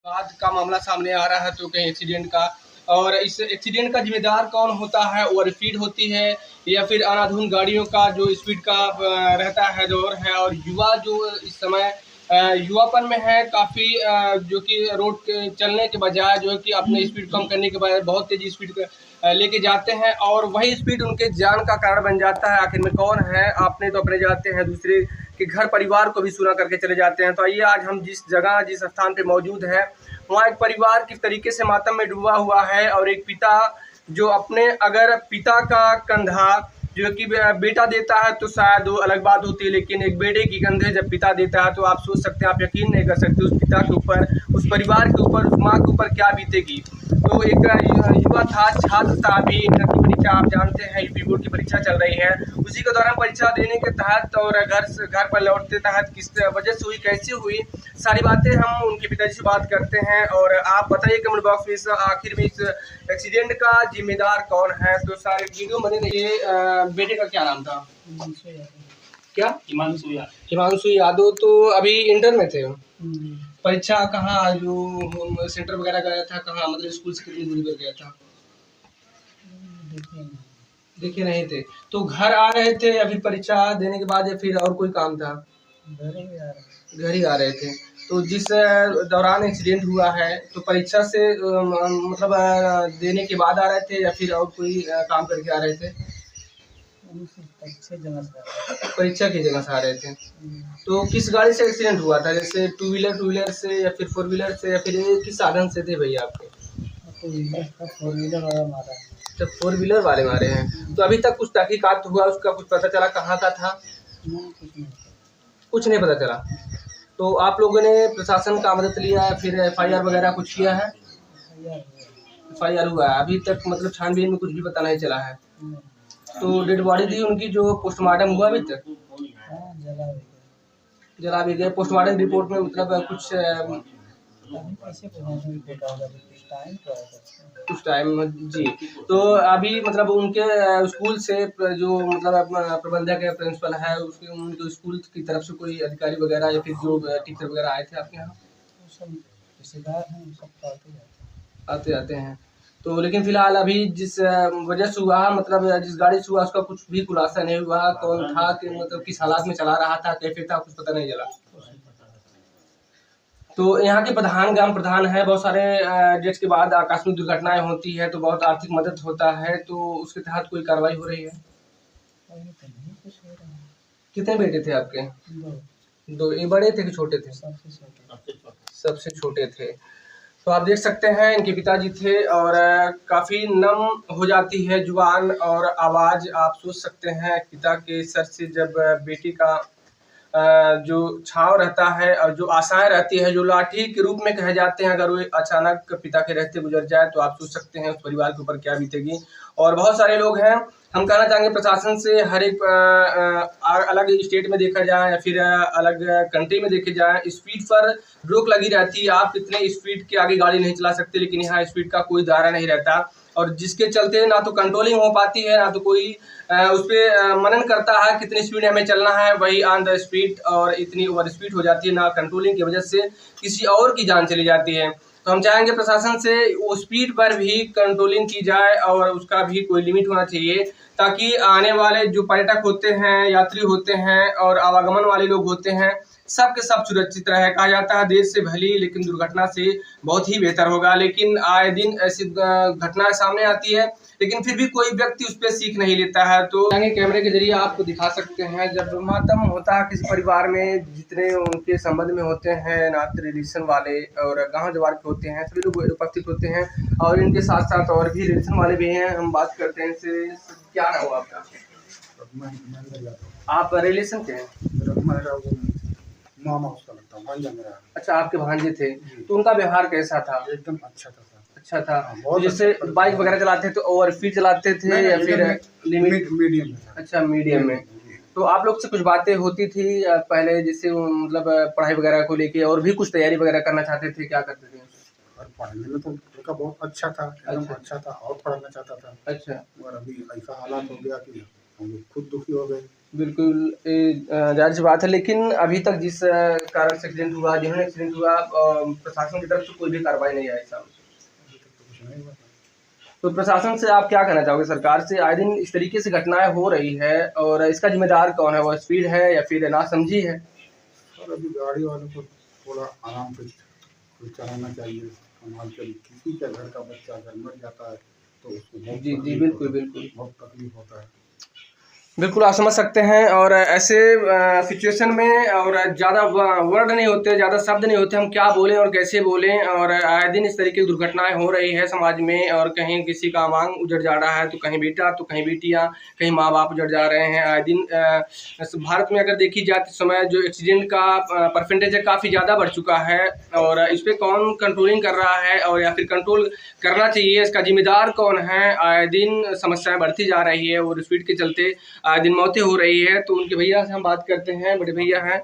बाद का मामला सामने आ रहा है तो कहीं एक्सीडेंट का। और इस एक्सीडेंट का जिम्मेदार कौन होता है? ओवर स्पीड होती है या फिर अनाधुन गाड़ियों का जो स्पीड का रहता है दौर है। और युवा जो इस समय युवापन में है काफ़ी, जो कि रोड के चलने के बजाय जो है कि अपने स्पीड कम करने के बजाय बहुत तेज़ी स्पीड लेके जाते हैं और वही स्पीड उनके जान का कारण बन जाता है। आखिर में कौन है? आपने तो अपने जाते हैं, दूसरे के घर परिवार को भी सुना करके चले जाते हैं। तो आइए आज हम जिस जगह जिस स्थान पे मौजूद है वहाँ एक परिवार किस तरीके से मातम में डूबा हुआ है और एक पिता जो अपने अगर पिता का कंधा जो कि बेटा देता है तो शायद वो अलग बात होती है, लेकिन एक बेटे की कंधे जब पिता देता है तो आप सोच सकते हैं, आप यकीन नहीं कर सकते उस पिता के ऊपर, उस परिवार के ऊपर, उस माँ के ऊपर क्या बीतेगी। तो एक युवा था, छात्र था, अभी इंटर की परीक्षा आप जानते हैं, यूपी बोर्ड की परीक्षा चल रही है। उसी के दौरान परीक्षा देने के तहत और घर पर लौटते तहत किस वजह से हुई, कैसे हुई, सारी बातें हम उनके पिताजी से बात करते हैं। और आप बताइए कमेंट बॉक्स में इस आखिर में इस एक्सीडेंट का जिम्मेदार कौन है। तो सारे वीडियो बने रहिए। बेटे का क्या नाम था? क्या? हिमांशु यादव। तो अभी इंटर में थे। परीक्षा कहाँ जो सेंटर वगैरह गया था, कहाँ मतलब स्कूल से कितनी दूरी पर गया था? देखे नहीं थे। तो घर आ रहे थे अभी परीक्षा देने के बाद या फिर और कोई काम था? घर ही आ रहे थे। तो जिस दौरान एक्सीडेंट हुआ है तो परीक्षा से मतलब देने के बाद आ रहे थे या फिर और कोई काम करके आ रहे थे? परीक्षा की जगह से आ रहे थे। तो किस गाड़ी से एक्सीडेंट हुआ था? जैसे टू व्हीलर से या फिर फोर व्हीलर से या फिर किस साधन से थे भैया आपके? फोर व्हीलर वाला मारा है। तो फोर व्हीलर वाले मारे हैं। तो अभी तक कुछ तहकीकात हुआ, उसका कुछ पता चला कहाँ का था? कुछ नहीं पता चला। तो आप लोगों ने प्रशासन का मदद लिया है, फिर एफआईआर वगैरह कुछ किया है? एफआईआर हुआ है। अभी तक मतलब छानबीन में कुछ भी पता नहीं चला है। तो डेड बॉडी थी उनकी, जो पोस्टमार्टम हुआ अभी तक? जला भी गए। पोस्टमार्टम रिपोर्ट में मतलब कुछ टाइम जी। तो अभी मतलब उनके स्कूल से जो मतलब प्रबंधक है, प्रिंसिपल है, उसके उनके स्कूल की तरफ से कोई अधिकारी वगैरह या फिर जो टीचर वगैरह आए थे आपके यहाँ? रिश्तेदार हैं, सब आते जाते हैं। तो लेकिन फिलहाल अभी जिस वजह से हुआ, मतलब जिस गाड़ी से हुआ उसका कुछ भी खुलासा नहीं हुआ, कौन था कि मतलब किस हालात में चला रहा था, कैसे था, कुछ पता नहीं चला। तो यहाँ के प्रधान, ग्राम प्रधान है, बहुत सारे डेट्स के बाद आकस्मिक दुर्घटनाएं होती है तो बहुत आर्थिक मदद होता है, तो उसके तहत कोई कार्रवाई हो रही है? कितने बेटे थे आपके? दो। ये बड़े थे कि छोटे थे? सबसे छोटे थे। तो आप देख सकते हैं इनके पिताजी थे और काफ़ी नम हो जाती है जुबान और आवाज़। आप सोच सकते हैं पिता के सर से जब बेटी का जो छाव रहता है और जो आशाएं रहती है, जो लाठी के रूप में कहे जाते हैं, अगर वो अचानक पिता के रहते गुजर जाए तो आप सोच सकते हैं उस परिवार के ऊपर क्या बीतेगी। और बहुत सारे लोग हैं, हम कहना चाहेंगे प्रशासन से, हर एक अलग स्टेट में देखा जाए या फिर अलग कंट्री में देखे जाए, स्पीड पर रोक लगी रहती है। आप इतने स्पीड के आगे गाड़ी नहीं चला सकते, लेकिन यहाँ स्पीड का कोई दायरा नहीं रहता और जिसके चलते ना तो कंट्रोलिंग हो पाती है, ना तो कोई उस पर मनन करता है कितनी स्पीड हमें चलना है, वही ऑन द स्पीड और इतनी ओवर स्पीड हो जाती है, ना कंट्रोलिंग की वजह से किसी और की जान चली जाती है। तो हम चाहेंगे प्रशासन से वो स्पीड पर भी कंट्रोलिंग की जाए और उसका भी कोई लिमिट होना चाहिए, ताकि आने वाले जो पर्यटक होते हैं, यात्री होते हैं और आवागमन वाले लोग होते हैं, सब के सब सुरक्षित रहे। कहा जाता है देर से भली लेकिन दुर्घटना से बहुत ही बेहतर होगा, लेकिन आए दिन ऐसी घटनाएं सामने आती है, लेकिन फिर भी कोई व्यक्ति उस पर सीख नहीं लेता है। तो कैमरे के जरिए आपको दिखा सकते हैं जब मातम होता है किसी परिवार में, जितने उनके संबंध में होते हैं, नाते रिलेशन वाले और गांव जवार के होते हैं, सभी लोग उपस्थित होते हैं और इनके साथ साथ और भी रिलेशन वाले भी हैं। हम बात करते हैं इनसे। क्या नाम हुआ आपका? आप रिलेशन के हैं? मामा उसका लगता है, भांजा मेरा। अच्छा, आपके भांजे थे। तो उनका व्यवहार कैसा था? एकदम अच्छा था। अच्छा था। तो जैसे बाइक वगैरह चलाते तो ओवर स्पीड चलाते थे या फिर लिमिट? मीडियम। अच्छा, मीडियम में। तो आप लोग से कुछ बातें होती थी पहले, जैसे मतलब पढ़ाई वगैरह को लेके, और भी कुछ तैयारी वगैरह करना चाहते थे, क्या करते थे? और पढ़ने में तो उनका बहुत अच्छा था, एकदम अच्छा था और पढ़ना चाहता था। अच्छा। और अभी ऐसा हालात हो गया कि हम खुद दुखी हो गए। बिल्कुल जाहिर सी बात है, लेकिन अभी तक जिस कारण से एक्सीडेंट हुआ, जिन्होंने एक्सीडेंट हुआ, प्रशासन की तरफ से कोई भी कार्रवाई नहीं आई सामने। तो प्रशासन से आप क्या कहना चाहोगे? सरकार से आए दिन इस तरीके से घटनाएं हो रही है और इसका जिम्मेदार कौन है? वो स्पीड है या फिर नासमझी है? और अभी गाड़ी वालों को थोड़ा आराम से चलाना चाहिए, संभाल कर। किसी का घर का बच्चा अगर मर जाता है तो उसको जी बिल्कुल बिल्कुल बहुत तकलीफ होता है। बिल्कुल आप समझ सकते हैं। और ऐसे सिचुएशन में और ज़्यादा वर्ड नहीं होते, ज़्यादा शब्द नहीं होते, हम क्या बोलें और कैसे बोलें। और आए दिन इस तरीके की दुर्घटनाएं हो रही है समाज में, और कहीं किसी का मांग उजड़ जा रहा है, तो कहीं बेटा, तो कहीं बेटियां, कहीं माँ बाप उजड़ जा रहे हैं आए दिन। भारत में अगर देखी जाए तो समय जो एक्सीडेंट का परसेंटेज है काफ़ी ज़्यादा बढ़ चुका है, और इस पर कौन कंट्रोलिंग कर रहा है और या फिर कंट्रोल करना चाहिए, इसका जिम्मेदार कौन है? आए दिन समस्याएं बढ़ती जा रही है और स्पीड के चलते आए दिन मौतें हो रही है। तो उनके भैया से हम बात करते हैं, बड़े भैया हैं।